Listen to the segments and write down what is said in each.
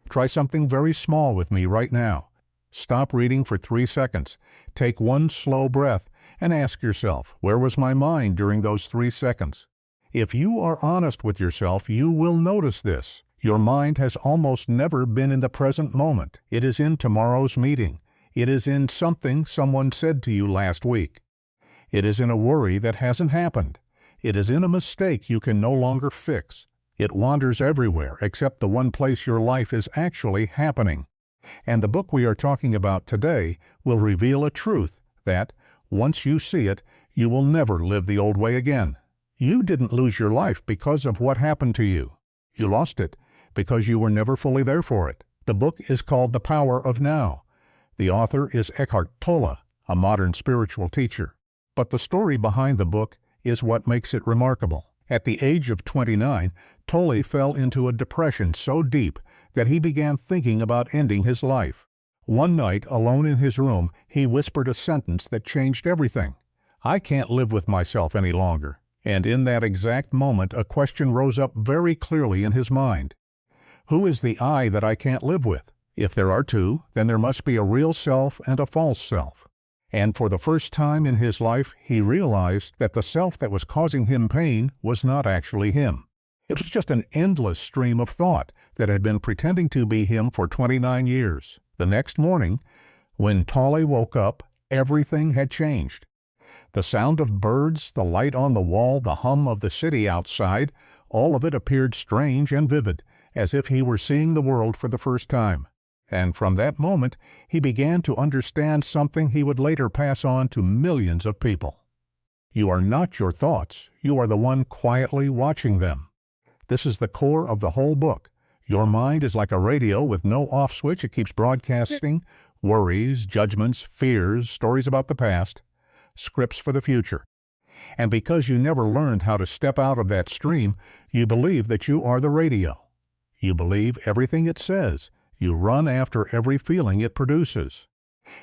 Try something very small with me right now. Stop reading for 3 seconds. Take one slow breath and ask yourself, where was my mind during those 3 seconds? If you are honest with yourself, you will notice this. Your mind has almost never been in the present moment. It is in tomorrow's meeting. It is in something someone said to you last week. It is in a worry that hasn't happened. It is in a mistake you can no longer fix. It wanders everywhere except the one place your life is actually happening. And the book we are talking about today will reveal a truth that, once you see it, you will never live the old way again. You didn't lose your life because of what happened to you. You lost it because you were never fully there for it. The book is called The Power of Now. The author is Eckhart Tolle, a modern spiritual teacher. But the story behind the book is what makes it remarkable. At the age of 29, Tolle fell into a depression so deep that he began thinking about ending his life. One night, alone in his room, he whispered a sentence that changed everything. "I can't live with myself any longer." And in that exact moment, a question rose up very clearly in his mind. Who is the I that I can't live with? If there are two, then there must be a real self and a false self. And for the first time in his life, he realized that the self that was causing him pain was not actually him. It was just an endless stream of thought that had been pretending to be him for 29 years. The next morning, when Tolle woke up, everything had changed. The sound of birds, the light on the wall, the hum of the city outside, all of it appeared strange and vivid, as if he were seeing the world for the first time. And from that moment, he began to understand something he would later pass on to millions of people. You are not your thoughts. You are the one quietly watching them. This is the core of the whole book. Your mind is like a radio with no off switch. It keeps broadcasting worries, judgments, fears, stories about the past, scripts for the future. And because you never learned how to step out of that stream, you believe that you are the radio. You believe everything it says. You run after every feeling it produces.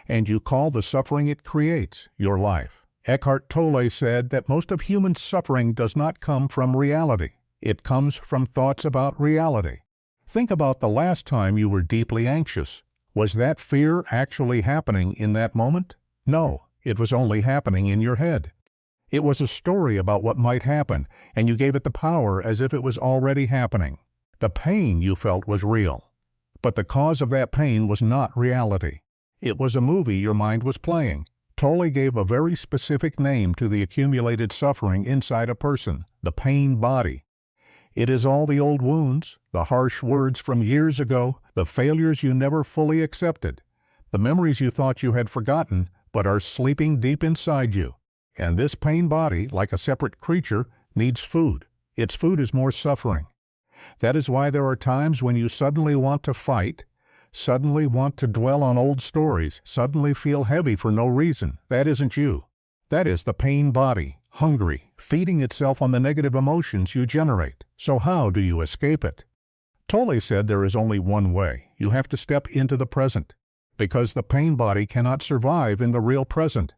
And you call the suffering it creates your life. Eckhart Tolle said that most of human suffering does not come from reality. It comes from thoughts about reality. Think about the last time you were deeply anxious. Was that fear actually happening in that moment? No, it was only happening in your head. It was a story about what might happen, and you gave it the power as if it was already happening. The pain you felt was real. But the cause of that pain was not reality. It was a movie your mind was playing. Tolle gave a very specific name to the accumulated suffering inside a person, the pain body. It is all the old wounds, the harsh words from years ago, the failures you never fully accepted, the memories you thought you had forgotten but are sleeping deep inside you. And this pain body, like a separate creature, needs food. Its food is more suffering. That is why there are times when you suddenly want to fight, suddenly want to dwell on old stories, suddenly feel heavy for no reason. That isn't you. That is the pain body, hungry, feeding itself on the negative emotions you generate. So how do you escape it? Tolle said there is only one way. You have to step into the present, because the pain body cannot survive in the real present.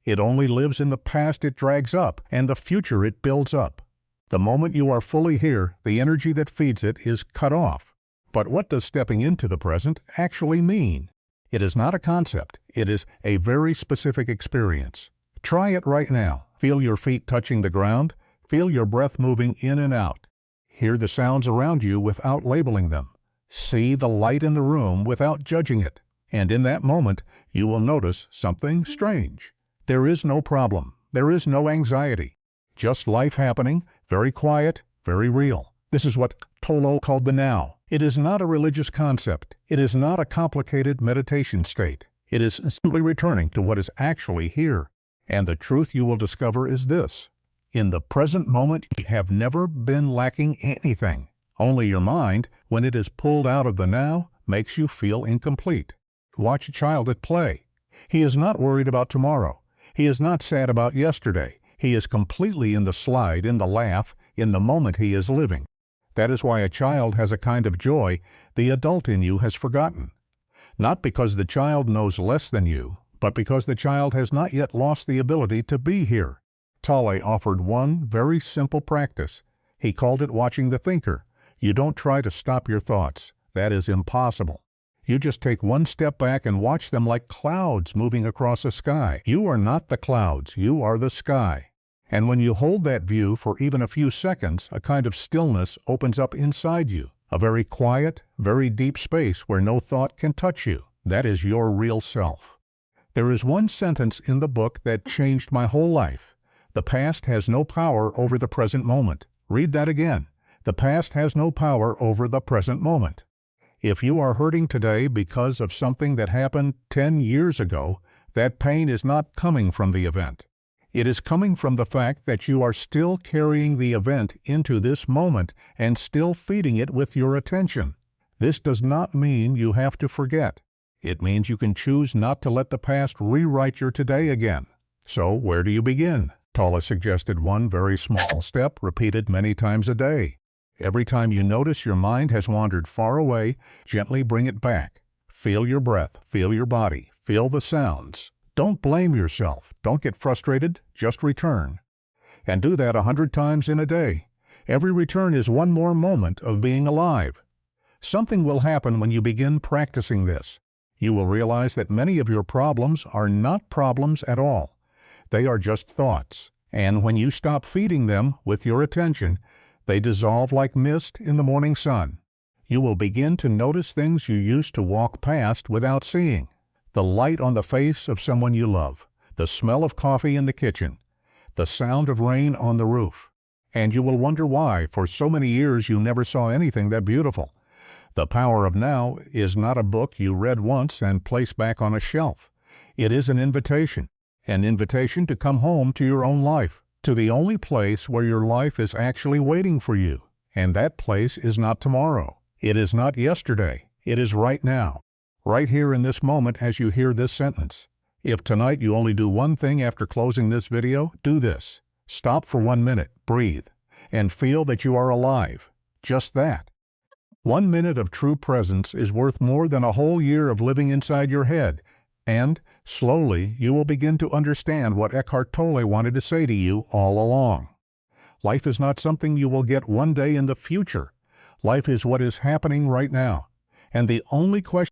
It only lives in the past it drags up and the future it builds up. The moment you are fully here, the energy that feeds it is cut off. But what does stepping into the present actually mean? It is not a concept. It is a very specific experience. Try it right now. Feel your feet touching the ground. Feel your breath moving in and out. Hear the sounds around you without labeling them. See the light in the room without judging it. And in that moment, you will notice something strange. There is no problem. There is no anxiety. Just life happening, very quiet, very real. This is what Tolle called the now. It is not a religious concept. It is not a complicated meditation state. It is simply returning to what is actually here. And the truth you will discover is this. In the present moment, you have never been lacking anything. Only your mind, when it is pulled out of the now, makes you feel incomplete. Watch a child at play. He is not worried about tomorrow. He is not sad about yesterday. He is completely in the slide, in the laugh, in the moment he is living. That is why a child has a kind of joy the adult in you has forgotten. Not because the child knows less than you, but because the child has not yet lost the ability to be here. Tolle offered one very simple practice. He called it watching the thinker. You don't try to stop your thoughts. That is impossible. You just take one step back and watch them like clouds moving across a sky. You are not the clouds, you are the sky. And when you hold that view for even a few seconds, a kind of stillness opens up inside you, a very quiet, very deep space where no thought can touch you. That is your real self. There is one sentence in the book that changed my whole life. The past has no power over the present moment. Read that again. The past has no power over the present moment. If you are hurting today because of something that happened 10 years ago, that pain is not coming from the event. It is coming from the fact that you are still carrying the event into this moment and still feeding it with your attention. This does not mean you have to forget. It means you can choose not to let the past rewrite your today again. So where do you begin? Tolle suggested one very small step repeated many times a day. Every time you notice your mind has wandered far away, gently bring it back. Feel your breath, feel your body, feel the sounds. Don't blame yourself. Don't get frustrated. Just return. And do that 100 times in a day. Every return is one more moment of being alive. Something will happen when you begin practicing this. You will realize that many of your problems are not problems at all. They are just thoughts. And when you stop feeding them with your attention, they dissolve like mist in the morning sun. You will begin to notice things you used to walk past without seeing. The light on the face of someone you love, the smell of coffee in the kitchen, the sound of rain on the roof. And you will wonder why, for so many years, you never saw anything that beautiful. The power of now is not a book you read once and placed back on a shelf. It is an invitation to come home to your own life, to the only place where your life is actually waiting for you. And that place is not tomorrow. It is not yesterday. It is right now. Right here in this moment as you hear this sentence. If tonight you only do one thing after closing this video, do this. Stop for 1 minute, breathe, and feel that you are alive. Just that. 1 minute of true presence is worth more than a whole year of living inside your head. And, slowly, you will begin to understand what Eckhart Tolle wanted to say to you all along. Life is not something you will get one day in the future. Life is what is happening right now. And the only question